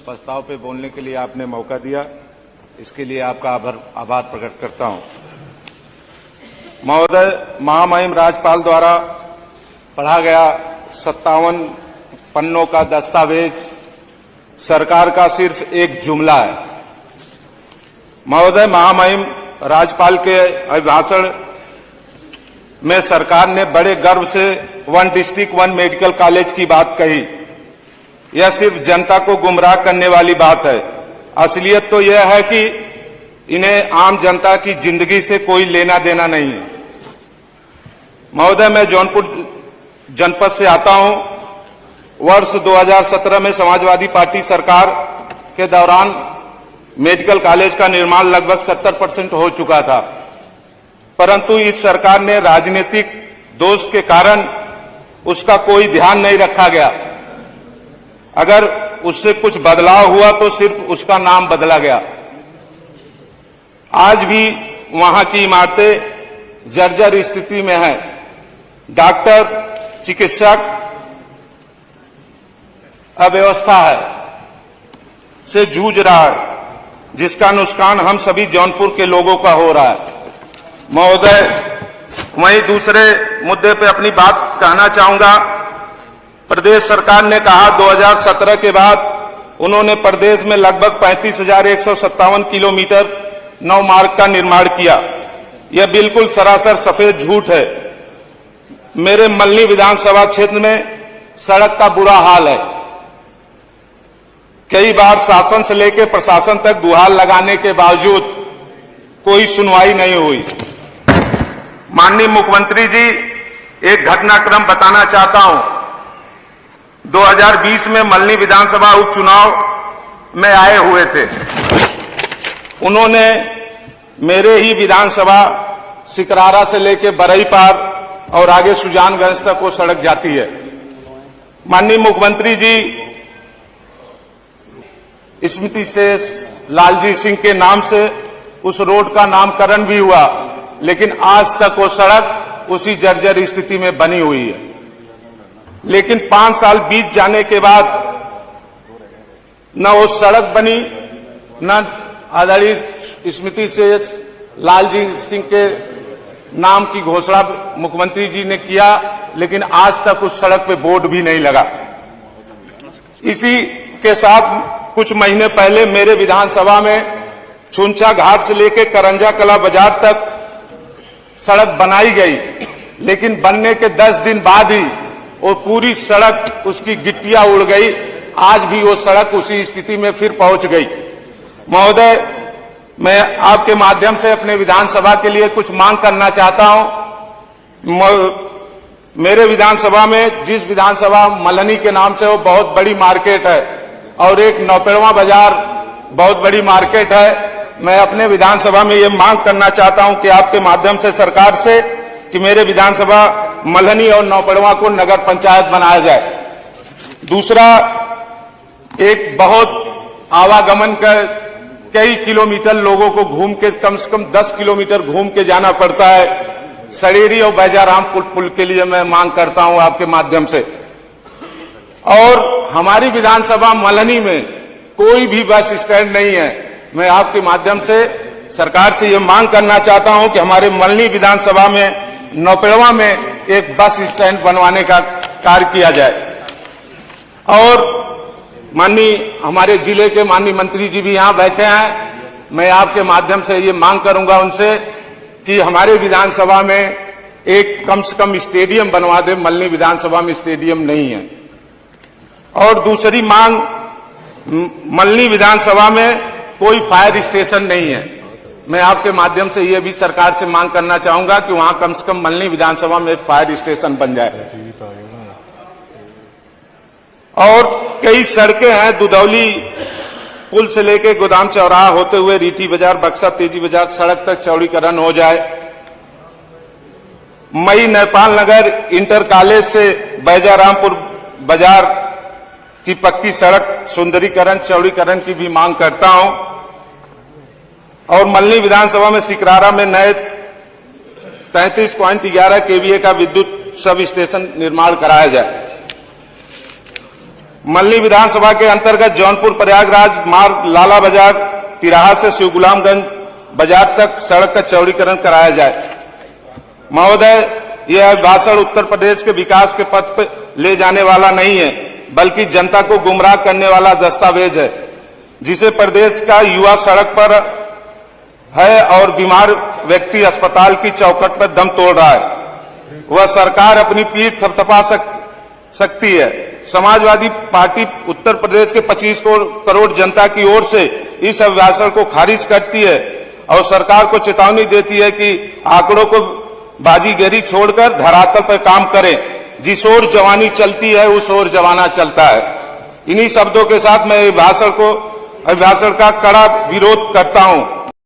प्रस्ताव पे बोलने के लिए आपने मौका दिया, इसके लिए आपका आभार प्रकट करता हूं। महोदय, महामहिम राज्यपाल द्वारा पढ़ा गया 57 पन्नों का दस्तावेज सरकार का सिर्फ एक जुमला है। महोदय, महामहिम राज्यपाल के अभिभाषण में सरकार ने बड़े गर्व से 1 डिस्ट्रिक्ट 1 मेडिकल कॉलेज की बात कही। यह सिर्फ जनता को गुमराह करने वाली बात है। असलियत तो यह है कि इन्हें आम जनता की जिंदगी से कोई लेना देना नहीं है। महोदय, मैं जौनपुर जनपद से आता हूं। वर्ष 2017 में समाजवादी पार्टी सरकार के दौरान मेडिकल कॉलेज का निर्माण लगभग 70% हो चुका था, परंतु इस सरकार ने राजनीतिक दोष के कारण उसका कोई ध्यान नहीं रखा गया। अगर उससे कुछ बदलाव हुआ तो सिर्फ उसका नाम बदला गया। आज भी वहां की इमारतें जर्जर स्थिति में हैं। डॉक्टर, चिकित्सक अव्यवस्था है से जूझ रहा है, जिसका नुकसान हम सभी जौनपुर के लोगों का हो रहा है। महोदय, वहीं दूसरे मुद्दे पे अपनी बात कहना चाहूंगा। प्रदेश सरकार ने कहा 2017 के बाद उन्होंने प्रदेश में लगभग 35,157 किलोमीटर नौ मार्ग का निर्माण किया। यह बिल्कुल सरासर सफेद झूठ है। मेरे मल्हनी विधानसभा क्षेत्र में सड़क का बुरा हाल है। कई बार शासन से लेकर प्रशासन तक गुहार लगाने के बावजूद कोई सुनवाई नहीं हुई। माननीय मुख्यमंत्री जी, एक घटनाक्रम बताना चाहता हूं। 2020 में मल्हनी विधानसभा उपचुनाव में आए हुए थे। उन्होंने मेरे ही विधानसभा सिकरारा से लेकर बरई पार और आगे सुजानगंज तक वो सड़क जाती है। माननीय मुख्यमंत्री जी, स्मृति से लालजी सिंह के नाम से उस रोड का नामकरण भी हुआ, लेकिन आज तक वो सड़क उसी जर्जर स्थिति में बनी हुई है। लेकिन 5 साल बीत जाने के बाद न वो सड़क बनी, न आदरणीय स्मृति से लालजी सिंह के नाम की घोषणा मुख्यमंत्री जी ने किया, लेकिन आज तक उस सड़क पे बोर्ड भी नहीं लगा। इसी के साथ कुछ महीने पहले मेरे विधानसभा में छुंचा घाट से लेकर करंजा कला बाजार तक सड़क बनाई गई, लेकिन बनने के 10 दिन बाद ही वो पूरी सड़क, उसकी गिट्टियां उड़ गई। आज भी वो सड़क उसी स्थिति में फिर पहुंच गई। महोदय, मैं आपके माध्यम से अपने विधानसभा के लिए कुछ मांग करना चाहता हूं। मेरे विधानसभा में, जिस विधानसभा मल्हनी के नाम से, वो बहुत बड़ी मार्केट है और एक नौपेड़वा बाजार बहुत बड़ी मार्केट है। मैं अपने विधानसभा में ये मांग करना चाहता हूं कि आपके माध्यम से सरकार से कि मेरे विधानसभा मल्हनी और नौपेड़वा को नगर पंचायत बनाया जाए। दूसरा, एक बहुत आवागमन का कई किलोमीटर लोगों को घूम के, कम से कम 10 किलोमीटर घूम के जाना पड़ता है। सड़ेरी और बैजाराम पुल के लिए मैं मांग करता हूं आपके माध्यम से। और हमारी विधानसभा मल्हनी में कोई भी बस स्टैंड नहीं है। मैं आपके माध्यम से सरकार से यह मांग करना चाहता हूं कि हमारे मल्हनी विधानसभा में नौपेड़वा में एक बस स्टैंड बनवाने का कार्य किया जाए। और माननीय हमारे जिले के माननीय मंत्री जी भी यहां बैठे हैं। मैं आपके माध्यम से ये मांग करूंगा उनसे कि हमारे विधानसभा में एक कम से कम स्टेडियम बनवा दे। मल्हनी विधानसभा में स्टेडियम नहीं है। और दूसरी मांग, मल्हनी विधानसभा में कोई फायर स्टेशन नहीं है। मैं आपके माध्यम से यह भी सरकार से मांग करना चाहूंगा कि वहां कम से कम मल्हनी विधानसभा में एक फायर स्टेशन बन जाए। और कई सड़कें हैं, दुधौली पुल से लेके गोदाम चौराहा होते हुए रीठी बाजार, बक्सा तेजी बाजार सड़क तक चौड़ीकरण हो जाए। मई नेपाल नगर इंटर कॉलेज से बैजारामपुर बाजार की पक्की सड़क सुंदरीकरण, चौड़ीकरण की भी मांग करता हूं। और मल्हनी विधानसभा में सिकरारा में नए 33.11 केवीए का विद्युत सब स्टेशन निर्माण कराया जाए। मल्ली विधानसभा के अंतर्गत जौनपुर प्रयागराज मार्ग लाला बाजार तिराहा से शिव गुलामगंज बाजार तक सड़क का चौड़ीकरण कराया जाए। महोदय, यह भाषण उत्तर प्रदेश के विकास के पथ पर ले जाने वाला नहीं है, बल्कि जनता को गुमराह करने वाला दस्तावेज है, जिसे प्रदेश का युवा सड़क पर है और बीमार व्यक्ति अस्पताल की चौखट पर दम तोड़ रहा है। वह सरकार अपनी पीठ थपथपा सकती है। समाजवादी पार्टी उत्तर प्रदेश के 25 करोड़ जनता की ओर से इस अभिभाषण को खारिज करती है और सरकार को चेतावनी देती है कि आंकड़ों को बाजीगरी छोड़कर धरातल पर काम करें। जिस ओर जवानी चलती है उस ओर जमाना चलता है। इन्हीं शब्दों के साथ मैं अभिभाषण का कड़ा विरोध करता हूं।